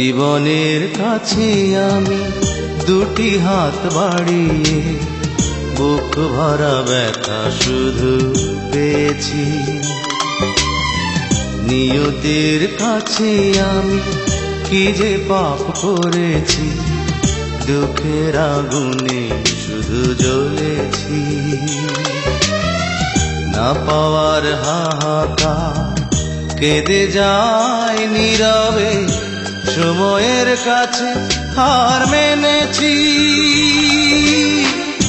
জীবনের কাছে আমি দুটি হাত বাড়িয়ে বুক ভরা ব্যথা শুধু পেয়েছি। নিয়তির কাছে আমি কি যে পাপ করেছি, দুঃখের আগুনে শুধু জ্বলেছি। না পাওয়ার হাহাকার কেঁদে যায় নীরবে, সময়ের কাছে হার মেনেছি।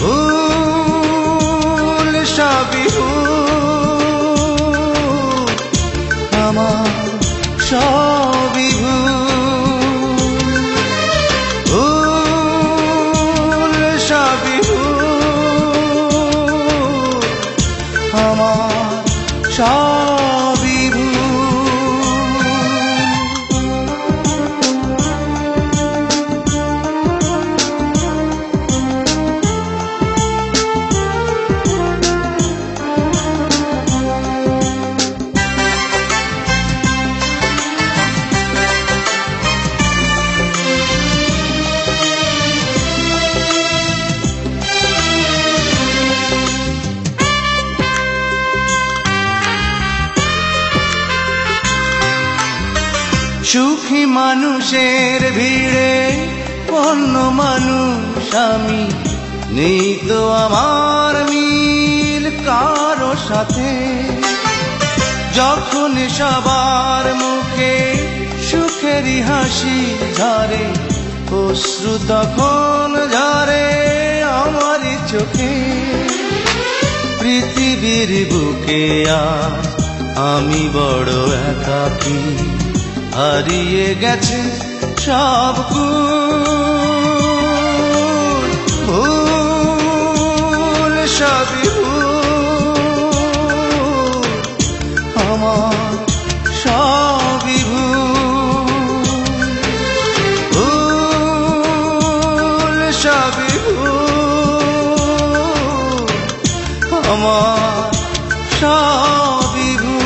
ভুল সবই ভুল, আমার সবই ভুল, সবই ভুল, আমার সবই ভুল। সুখী মানুষের ভিড়ে অন্য মানুষ আমি, নেই তো আমার মিল কারো সাথে। যখন সবার মুখে সুখেরই হাসি ঝরে, অশ্রু তখন ঝরে আমারই চোখে। পৃথিবীর বুকে আজ আমি বড় একাকী, হারিয়ে গেছে সব গুণ। ভুল সবই ভুল, আমার সবই ভুল, ভুল সবই ভুল, আমার সবই ভুল।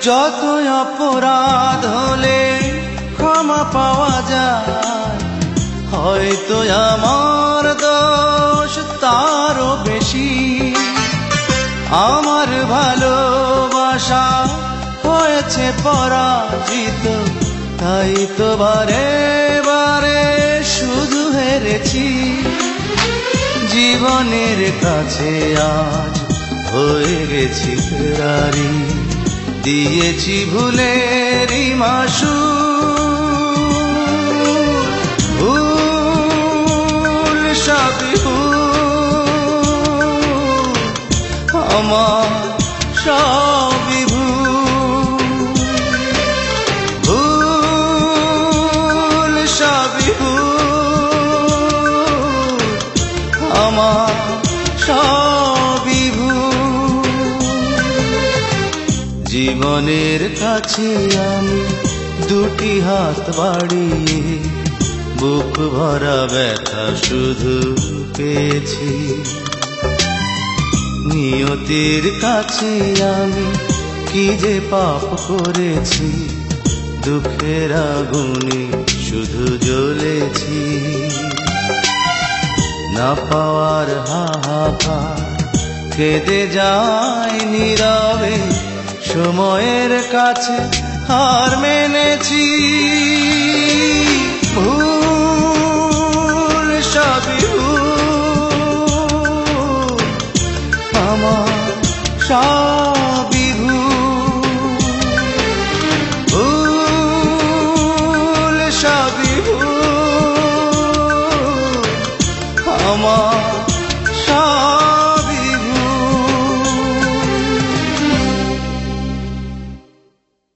যত অপরাধ হলে ক্ষমা পাওয়া যায়, হয়তো আমার দোষ তারও বেশি। আমার ভালোবাসা হয়েছে পরাজিত, তাই তো বারে বারে শুধু হেরেছি। জীবনের কাছে আজ হয়ে গেছি ফেরারি, দিয়েছি ভুলেরই মাসুল। ভুল সবই ভুল, আমার সবই ভুল, ভুল সবই ভুল, আমার সবই ভুল। জীবনের কাছে আমি দুটি হাত বাড়িয়ে বুক ভরা ব্যথা শুধু পেয়েছি। নিয়তির কাছে আমি কি যে পাপ করেছি, দুঃখের আগুনে শুধু জ্বলেছি। না পাওয়ার হাহাকার কেঁদে যায় নীরবে, সময়ের কাছে হার মেনেছি। ভুল সবই ভুল, আমার সবই ভুল, ভুল সবই ভুল, আমার